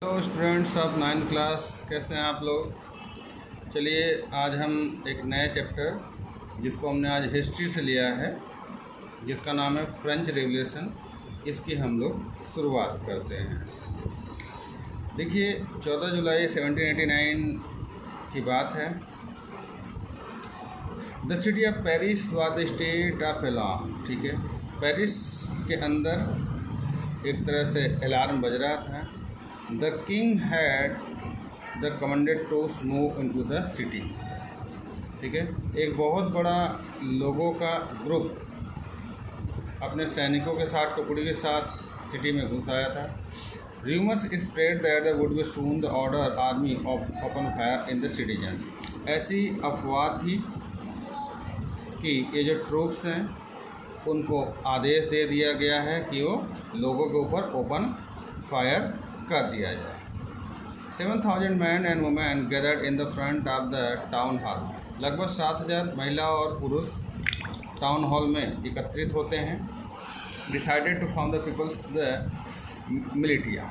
Hello students of 9th class, कैसे हैं आप लोग। चलिए आज हम एक नए चैप्टर जिसको हमने आज हिस्ट्री से लिया है, जिसका नाम है फ्रेंच रेवोल्यूशन, इसकी हम लोग शुरुआत करते हैं। देखिए 14 जुलाई 1789 की बात है। The city of Paris was the state of alarm. ठीक है, पेरिस के अंदर एक तरह से अलार्म बज रहा था। The king had the commanded troops move into the city. ठीक है, एक बहुत बड़ा लोगों का ग्रुप अपने सैनिकों के साथ, टुकड़ी के साथ सिटी में घुस आया था। Rumours spread that there would be soon the order army of open fire in the citizens. ऐसी अफवाह थी कि ये जो ट्रूप्स हैं उनको आदेश दे दिया गया है कि वो लोगों के ऊपर ओपन फायर कर दिया जाए। 7,000 man and women gathered in the front of the town hall. लगभग 7,000 महिला और पुरुष टाउन हॉल में एकत्रित होते हैं। Decided to form the peoples the militia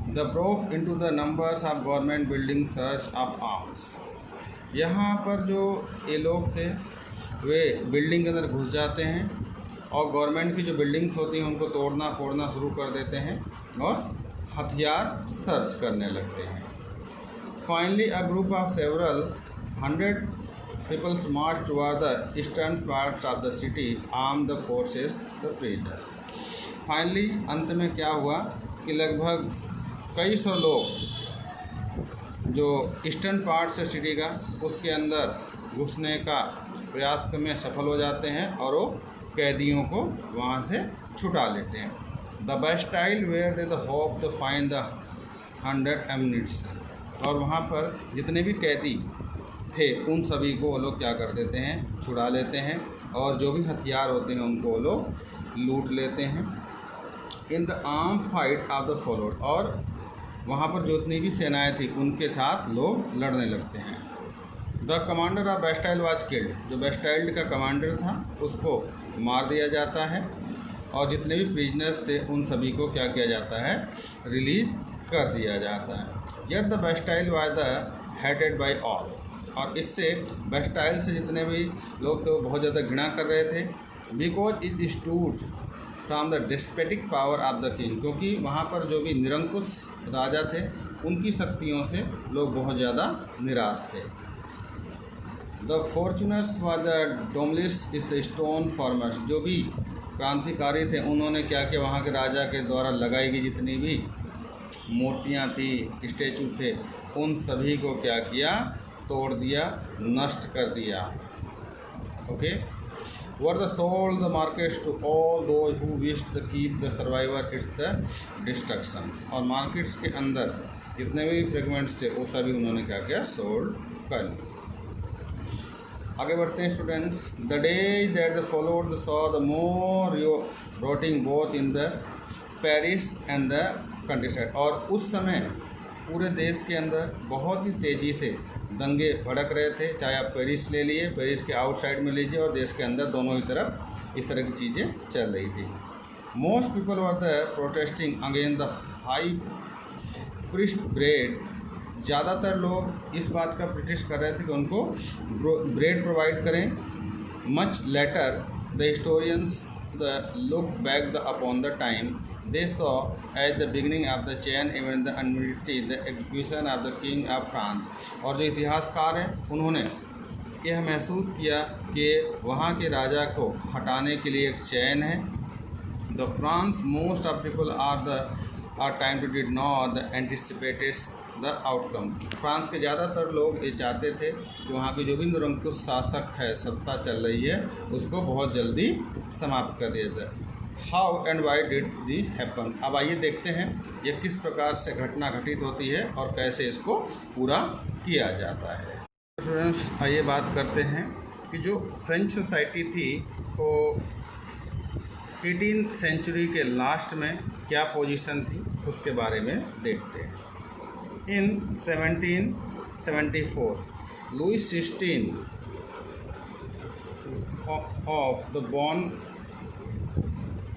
the broke into the numbers of government building search of arms. यहाँ पर जो ये लोग थे वे बिल्डिंग के अंदर घुस जाते हैं और गवर्नमेंट की जो बिल्डिंग्स होती हैं उनको तोड़ना फोड़ना शुरू कर देते हैं और हथियार सर्च करने लगते हैं। Finally a group of several 100 peoples march toward the eastern parts of the city arm the forces the prisoners. Finally अंत में क्या हुआ कि लगभग कई सौ लोग जो ईस्टर्न पार्ट से सिटी का उसके अंदर घुसने का प्रयास में सफल हो जाते हैं और वो कैदियों को वहाँ से छुटा लेते हैं। The Bastille where they the hope the find the 100 ammunition. और वहाँ पर जितने भी कैदी थे उन सभी को वो लोग क्या कर देते हैं, छुड़ा लेते हैं और जो भी हथियार होते हैं उनको वो लोग लूट लेते हैं। In the arm fight of the followed. और वहाँ पर जितनी भी सेनाएँ थी उनके साथ लोग लड़ने लगते हैं। The commander of Bastille was killed. जो बास्टाइल का कमांडर था उसको मार दिया जाता है और जितने भी प्रिजनर्स थे उन सभी को क्या किया जाता है, रिलीज कर दिया जाता है। Yet the Bastille was the hated by all. और इससे बास्टाइल से जितने भी लोग थे वो बहुत ज़्यादा घृणा कर रहे थे। Because it stood from the despotic power of the king. क्योंकि वहाँ पर जो भी निरंकुश राजा थे उनकी शक्तियों से लोग बहुत ज़्यादा निराश थे। द फॉर्चूनर्स व द डोमलिस इज द स्टोन फॉर्मर्स। जो भी क्रांतिकारी थे उन्होंने क्या किया, वहाँ के राजा के द्वारा लगाई गई जितनी भी मूर्तियाँ थी, स्टैचू थे, उन सभी को क्या किया, तोड़ दिया, नष्ट कर दिया। Okay, were the sold the markets to all those who wish the keep the survivor its the destructions. और मार्केट्स के अंदर जितने भी फ्रेगमेंट्स थे वो सभी उन्होंने क्या किया, सोल्ड कर लिए। आगे बढ़ते हैं students. The day that the followed saw the more rotting both in the Paris and the countryside. और उस समय पूरे देश के अंदर बहुत ही तेज़ी से दंगे भड़क रहे थे। चाहे आप पेरिस ले लिए, पेरिस के आउटसाइड में लीजिए, और देश के अंदर दोनों ही तरफ इस तरह की चीज़ें चल रही थी। Most people were the protesting against the high priest bread. ज़्यादातर लोग इस बात का प्रोटेस्ट कर रहे थे कि उनको ब्रेड प्रोवाइड करें। Much later the historians the look back the upon the time they saw at the beginning of the chain even the enmity the execution of the king of France. और जो इतिहासकार हैं उन्होंने यह महसूस किया कि वहाँ के राजा को हटाने के लिए एक चैन है। The France most of people are time to did not the anticipated the outcome. France के ज़्यादातर लोग ये चाहते थे कि वहाँ की जो भी निरंकुश शासक है, सत्ता चल रही है, उसको बहुत जल्दी समाप्त कर दिया जाए। How and why did the happen. अब आइए देखते हैं ये किस प्रकार से घटना घटित होती है और कैसे इसको पूरा किया जाता है। स्टूडेंट्स आइए बात करते हैं कि जो फ्रेंच सोसाइटी थी वो 18th सेंचुरी के लास्ट में क्या पोजीशन थी उसके बारे में देखते हैं। In 1774, Louis XVI of the Bourbon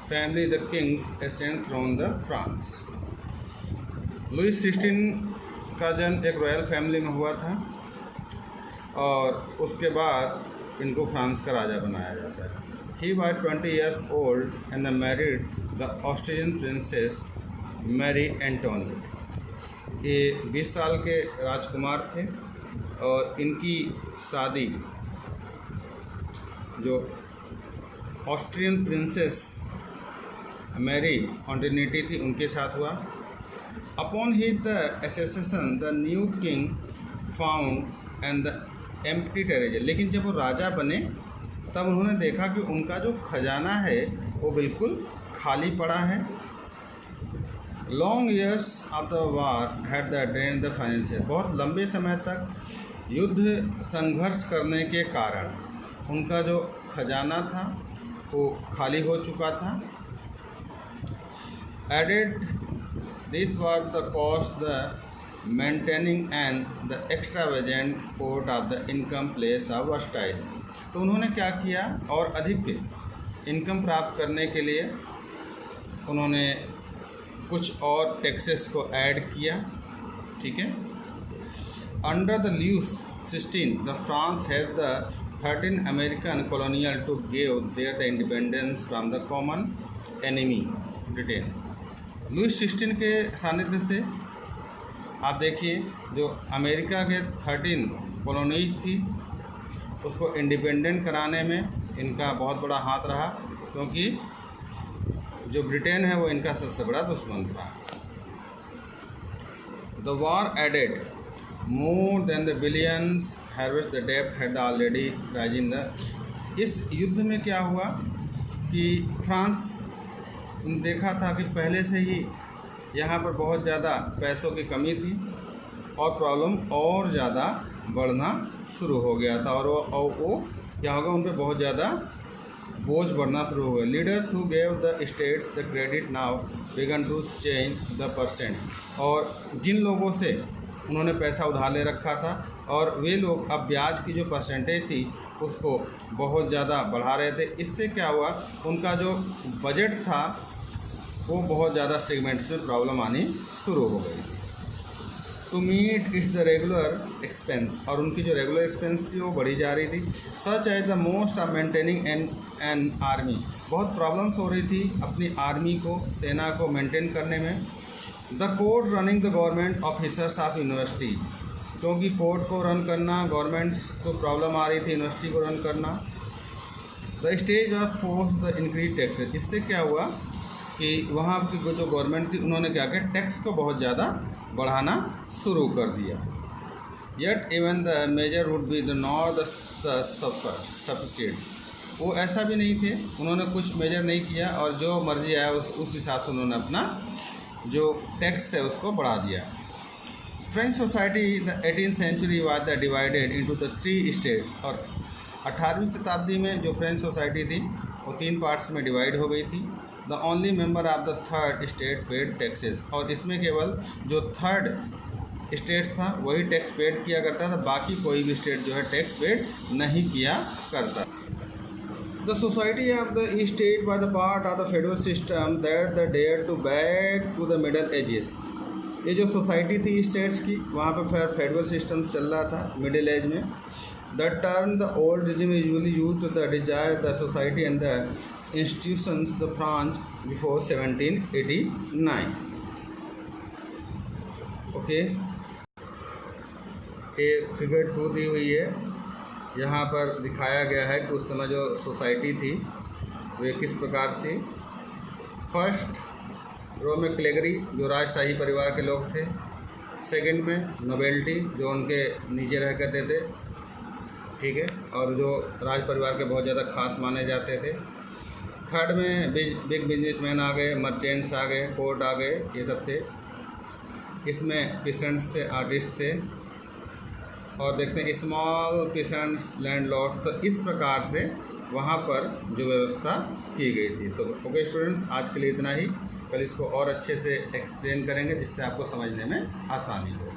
family, the kings, ascended throne the France. Louis 16 का जन्म एक रॉयल फैमिली में हुआ था और उसके बाद इनको फ्रांस का राजा बनाया जाता है। He was 20 years old and married the Austrian princess Marie Antoinette. ये 20 साल के राजकुमार थे और इनकी शादी जो ऑस्ट्रियन प्रिंसेस मैरी एंटोनिटी थी उनके साथ हुआ। Upon his the accession the new king found and the empty treasury. लेकिन जब वो राजा बने तब उन्होंने देखा कि उनका जो खजाना है वो बिल्कुल खाली पड़ा है। Long years of the war had the drain the financial. बहुत लंबे समय तक युद्ध संघर्ष करने के कारण उनका जो खजाना था वो खाली हो चुका था। Added this was the cost the maintaining and the extravagant court of the income place of Versailles. तो उन्होंने क्या किया, और अधिक इनकम प्राप्त करने के लिए उन्होंने कुछ और टैक्सेस को ऐड किया। ठीक है। Under the Louis 16 the France had the 13 American colonial to give there the independence from the common enemy Britain. Louis 16 के सानिध्य से आप देखिए जो अमेरिका के 13 कॉलोनीज थी उसको इंडिपेंडेंट कराने में इनका बहुत बड़ा हाथ रहा, क्योंकि जो ब्रिटेन है वो इनका सबसे बड़ा दुश्मन था। The war added more than the billions harvest the डेप्ट हैड ऑलरेडी राइजिंग द। इस युद्ध में क्या हुआ कि फ्रांस देखा था कि पहले से ही यहाँ पर बहुत ज़्यादा पैसों की कमी थी और प्रॉब्लम और ज़्यादा बढ़ना शुरू हो गया था, और वो क्या होगा, उन पर बहुत ज़्यादा बोझ बढ़ना शुरू हो गया। Leaders who gave the states the credit now began to change the percent. और जिन लोगों से उन्होंने पैसा उधार ले रखा था और वे लोग अब ब्याज की जो परसेंटेज थी उसको बहुत ज़्यादा बढ़ा रहे थे। इससे क्या हुआ, उनका जो बजट था वो बहुत ज़्यादा सेगमेंट्स में प्रॉब्लम आनी शुरू हो गई। To meet its the regular expense, और उनकी जो रेगुलर एक्सपेंस थी वो बढ़ी जा रही थी। Such as the most of maintaining an army. बहुत प्रॉब्लम्स हो रही थी अपनी आर्मी को, सेना को मेंटेन करने में। The court running the government officers of university, क्योंकि कोर्ट को रन करना गवर्नमेंट्स को प्रॉब्लम आ रही थी, यूनिवर्सिटी को रन करना। The stage of force the increase taxes. इससे क्या हुआ कि वहाँ की जो गवर्नमेंट थी उन्होंने क्या किया, टैक्स को बहुत ज़्यादा बढ़ाना शुरू कर दिया। Yet even the major would be the not the sufficient. वो ऐसा भी नहीं थे, उन्होंने कुछ मेजर नहीं किया और जो मर्जी आया उस हिसाब से उन्होंने अपना जो टैक्स है उसको बढ़ा दिया। French society the 18th century was the divided into the 3 states. और 18वीं शताब्दी में जो फ्रेंच सोसाइटी थी वो 3 पार्ट्स में डिवाइड हो गई थी। The only member of the third state paid taxes. और इसमें केवल जो थर्ड स्टेट था वही टैक्स पेड किया करता था, बाकी कोई भी स्टेट जो है टैक्स पेड नहीं किया करता। The society of the state was the part of the federal system that the dare to back to the middle ages. ये जो सोसाइटी थी स्टेट्स की, वहाँ पर फेडरल सिस्टम चल रहा था मिडिल एज में। The term the old regime usually used to the desire the society and the institutions the France before 1789। Okay, ये फिगर 2 दी हुई है। यहाँ पर दिखाया गया है कि उस समय जो सोसाइटी थी वे किस प्रकार थी। फर्स्ट रो में क्लेगरी जो राजशाही परिवार के लोग थे। सेकंड में नोबेल्टी जो उनके नीचे रह करते थे, ठीक है, और जो राज परिवार के बहुत ज़्यादा खास माने जाते थे। थर्ड में बिग बिजनेसमैन आ गए, मर्चेंट्स आ गए, कोर्ट आ गए, ये सब थे। इसमें पिसेंट्स थे, आर्टिस्ट थे, और देखते हैं स्मॉल पिसेंट्स, लैंडलॉर्ड्स। तो इस प्रकार से वहाँ पर जो व्यवस्था की गई थी। तो ओके स्टूडेंट्स, आज के लिए इतना ही। कल इसको और अच्छे से एक्सप्लेन करेंगे जिससे आपको समझने में आसानी हो।